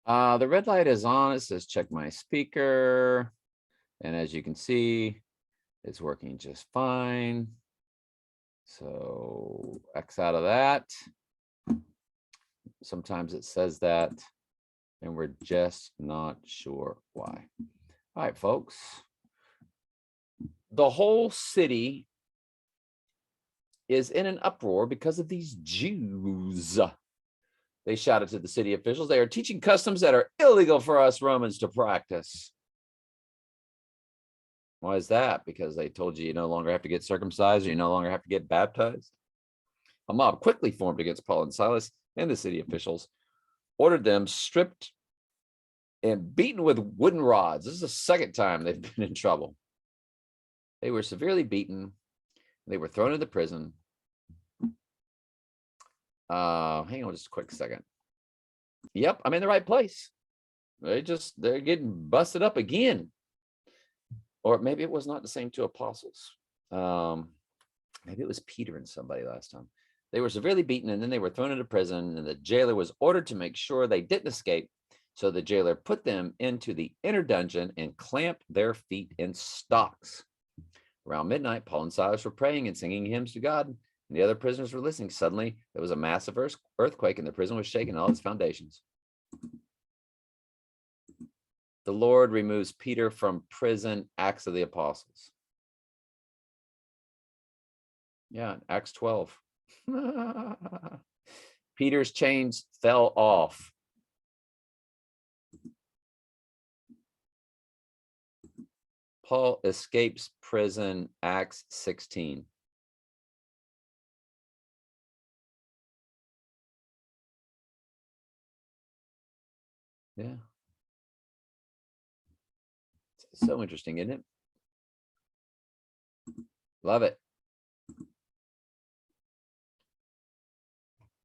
The red light is on. It says check my speaker. And as you can see, it's working just fine. So X out of that. Sometimes it says that, and we're just not sure why. All right, folks. The whole city is in an uproar because of these Jews. They shouted to the city officials, they are teaching customs that are illegal for us Romans to practice. Why is that? Because they told you no longer have to get circumcised, or you no longer have to get baptized. A mob quickly formed against Paul and Silas, and the city officials ordered them stripped and beaten with wooden rods. This is the second time they've been in trouble. They were severely beaten. They were thrown into prison. Hang on just a quick second. Yep, I'm in the right place. They're getting busted up again. Or maybe it was not the same two apostles. Maybe it was Peter and somebody last time. They were severely beaten, and then they were thrown into prison, and the jailer was ordered to make sure they didn't escape. So the jailer put them into the inner dungeon and clamped their feet in stocks. Around midnight, Paul and Silas were praying and singing hymns to God, and the other prisoners were listening. Suddenly, there was a massive earthquake, and the prison was shaken, all its foundations. The Lord removes Peter from prison, Acts of the Apostles. Yeah, Acts 12. Peter's chains fell off. Paul escapes prison, Acts 16. Yeah. It's so interesting, isn't it? Love it.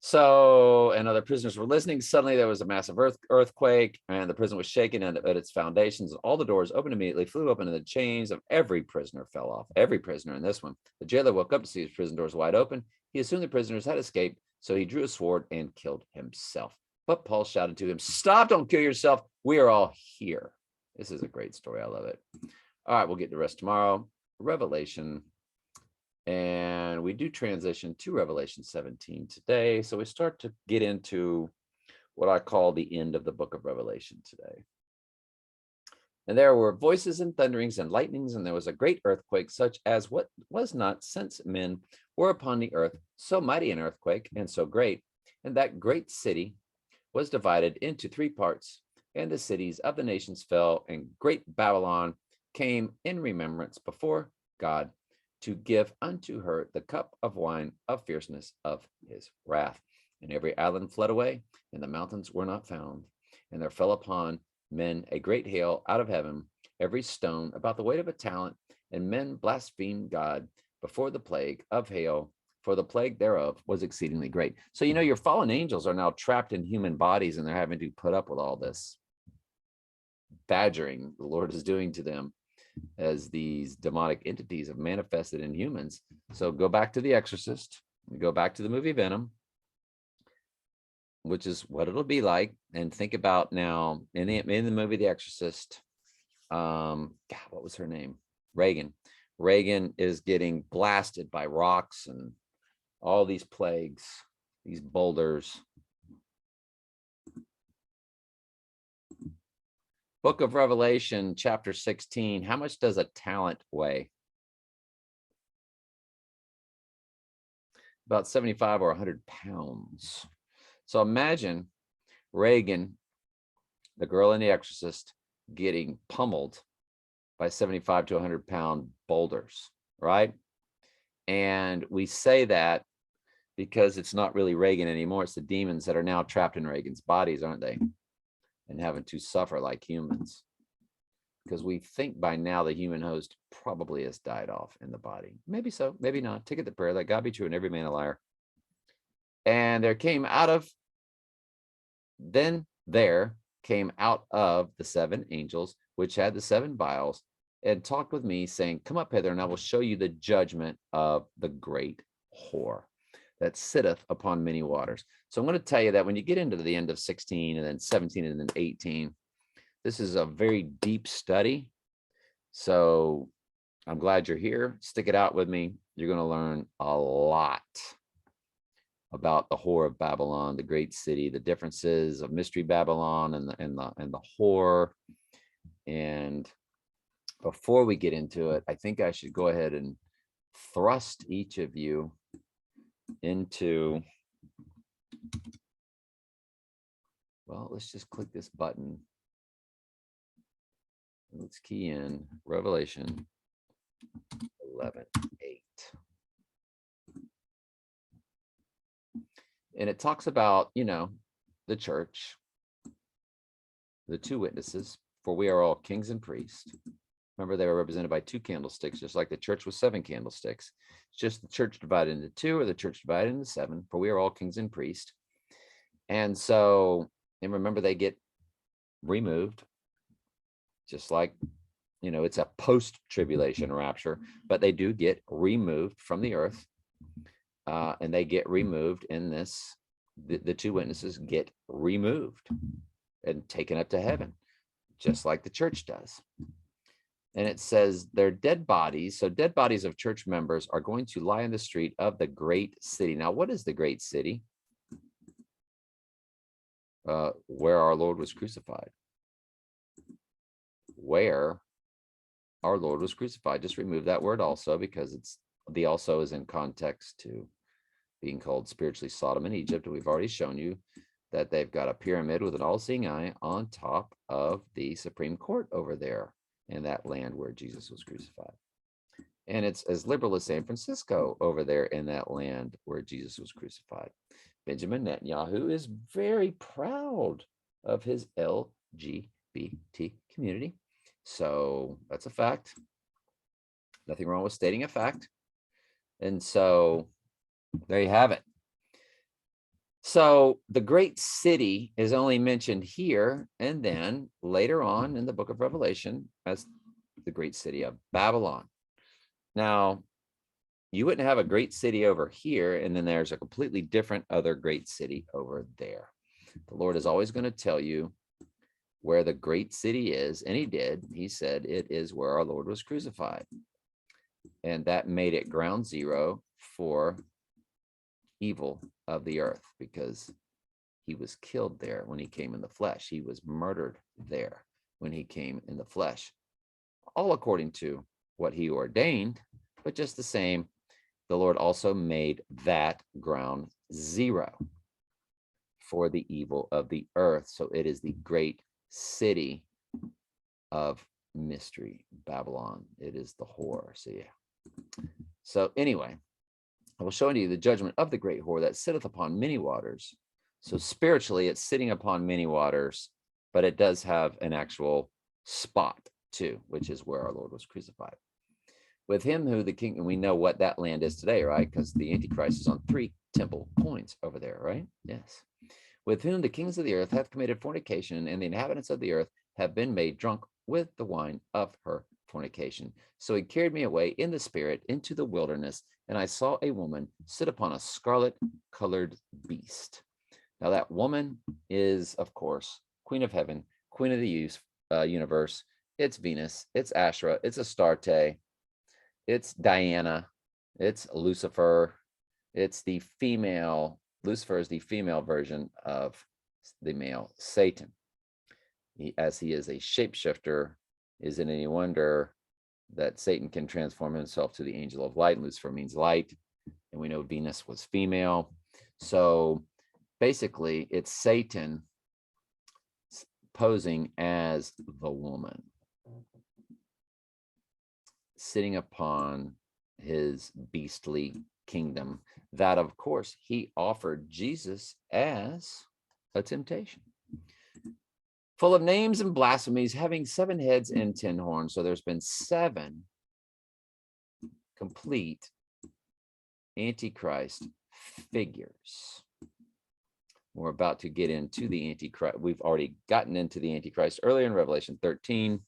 So, and other prisoners were listening. Suddenly there was a massive earthquake, and the prison was shaken at its foundations. All the doors opened immediately, flew open, and the chains of every prisoner fell off. Every prisoner in this one. The jailer woke up to see his prison doors wide open. He assumed the prisoners had escaped, so he drew a sword and killed himself. But Paul shouted to him, "Stop, don't kill yourself. We are all here." This is a great story. I love it. All right, we'll get the rest tomorrow. Revelation. And we do transition to Revelation 17 today. So we start to get into what I call the end of the book of Revelation today. And there were voices and thunderings and lightnings, and there was a great earthquake, such as what was not since men were upon the earth, so mighty an earthquake and so great. And that great city was divided into three parts, and the cities of the nations fell, and great Babylon came in remembrance before God, to give unto her the cup of wine of fierceness of his wrath. And every island fled away, and the mountains were not found. And there fell upon men a great hail out of heaven, every stone about the weight of a talent, and men blasphemed God before the plague of hail, for the plague thereof was exceedingly great. So, your fallen angels are now trapped in human bodies, and they're having to put up with all this badgering the Lord is doing to them, as these demonic entities have manifested in humans. So go back to The Exorcist, go back to the movie Venom, which is what it'll be like, and think about now in the movie The Exorcist, God, what was her name? Reagan. Reagan is getting blasted by rocks and all these plagues, these boulders. Book of Revelation, chapter 16. How much does a talent weigh? About 75 or 100 pounds. So imagine Reagan, the girl in The Exorcist, getting pummeled by 75 to 100-pound boulders, right? And we say that because it's not really Reagan anymore. It's the demons that are now trapped in Reagan's bodies, aren't they? And having to suffer like humans, because we think by now the human host probably has died off in the body. Maybe so, maybe not. Take it to prayer. Let God be true and every man a liar. And there came out of the seven angels, which had the seven vials, and talked with me, saying, "Come up hither, and I will show you the judgment of the great whore, that sitteth upon many waters. So I'm going to tell you that when you get into the end of 16 and then 17 and then 18, this is a very deep study. So I'm glad you're here. Stick it out with me. You're going to learn a lot about the whore of Babylon, the great city, the differences of Mystery Babylon and the whore. And before we get into it, I think I should go ahead and thrust each of you into, well, let's just click this button. Let's key in Revelation 11:8. And it talks about, the church, the two witnesses, for we are all kings and priests. Remember, they were represented by two candlesticks, just like the church was seven candlesticks. It's just the church divided into two, or the church divided into seven, for we are all kings and priests. And so, and remember, they get removed, just like, it's a post-tribulation rapture, but they do get removed from the earth. And they get removed in this, the two witnesses get removed and taken up to heaven, just like the church does. And it says their dead bodies, so dead bodies of church members are going to lie in the street of the great city. Now, what is the great city? Where our Lord was crucified. Where our Lord was crucified. Just remove that word also, because the also is in context to being called spiritually Sodom and Egypt. And we've already shown you that they've got a pyramid with an all-seeing eye on top of the Supreme Court over there in that land where Jesus was crucified. And it's as liberal as San Francisco over there in that land where Jesus was crucified. Benjamin Netanyahu is very proud of his LGBT community. So that's a fact. Nothing wrong with stating a fact. And so there you have it. So the great city is only mentioned here and then later on in the book of Revelation as the great city of Babylon. Now, you wouldn't have a great city over here, and then there's a completely different other great city over there. The Lord is always going to tell you where the great city is, and he did. He said it is where our Lord was crucified. And that made it ground zero for evil of the earth, because he was killed there when he came in the flesh. He was murdered there when he came in the flesh, all according to what he ordained. But just the same, the Lord also made that ground zero for the evil of the earth. So it is the great city of mystery, Babylon. It is the whore. So yeah. So anyway, I will show unto you the judgment of the great whore that sitteth upon many waters. So spiritually, it's sitting upon many waters, but it does have an actual spot too, which is where our Lord was crucified. With him who the king, and we know what that land is today, right? Because the Antichrist is on 3 temple coins over there, right? Yes. With whom the kings of the earth hath committed fornication, and the inhabitants of the earth have been made drunk with the wine of her fornication. So he carried me away in the spirit into the wilderness, and I saw a woman sit upon a scarlet colored beast. Now that woman is, of course, Queen of Heaven, Queen of the universe. It's Venus, it's Asherah, it's Astarte, it's Diana, it's Lucifer. It's the female, Lucifer is the female version of the male Satan. As he is a shapeshifter, is it any wonder that Satan can transform himself to the angel of light? Lucifer means light, and we know Venus was female. So basically, it's Satan posing as the woman, sitting upon his beastly kingdom that, of course, he offered Jesus as a temptation. Full of names and blasphemies, having 7 heads and 10 horns. So there's been 7 complete Antichrist figures. We're about to get into the Antichrist. We've already gotten into the Antichrist earlier in Revelation 13,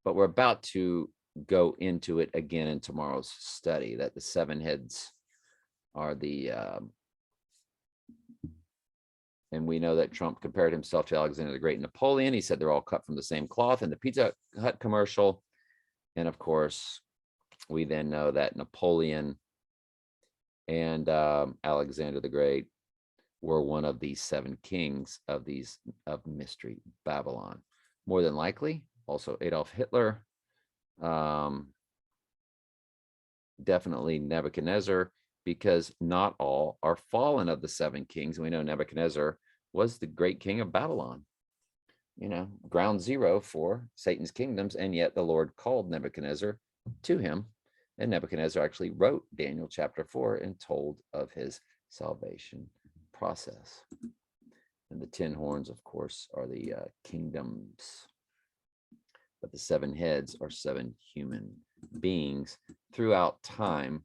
but we're about to go into it again in tomorrow's study, that the 7 heads are the And we know that Trump compared himself to Alexander the Great and Napoleon. He said they're all cut from the same cloth in the Pizza Hut commercial. And of course, we then know that Napoleon and Alexander the Great were one of the 7 kings of Mystery Babylon. More than likely, also Adolf Hitler, definitely Nebuchadnezzar, because not all are fallen of the 7 kings. And we know Nebuchadnezzar was the great king of Babylon, ground zero for Satan's kingdoms. And yet the Lord called Nebuchadnezzar to him. And Nebuchadnezzar actually wrote Daniel chapter 4 and told of his salvation process. And the 10 horns, of course, are the kingdoms. But the 7 heads are 7 human beings throughout time.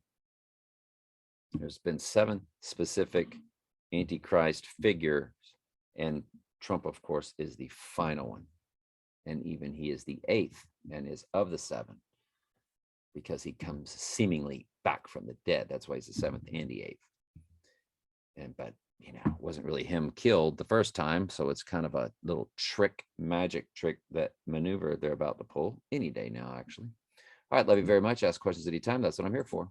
There's been 7 specific Antichrist figures, and Trump, of course, is the final one. And even he is the 8th and is of the 7, because he comes seemingly back from the dead. That's why he's the 7th and the 8th. But it wasn't really him killed the first time. So it's kind of a little magic trick, that maneuver they're about to pull any day now, actually. All right, love you very much. Ask questions anytime. That's what I'm here for.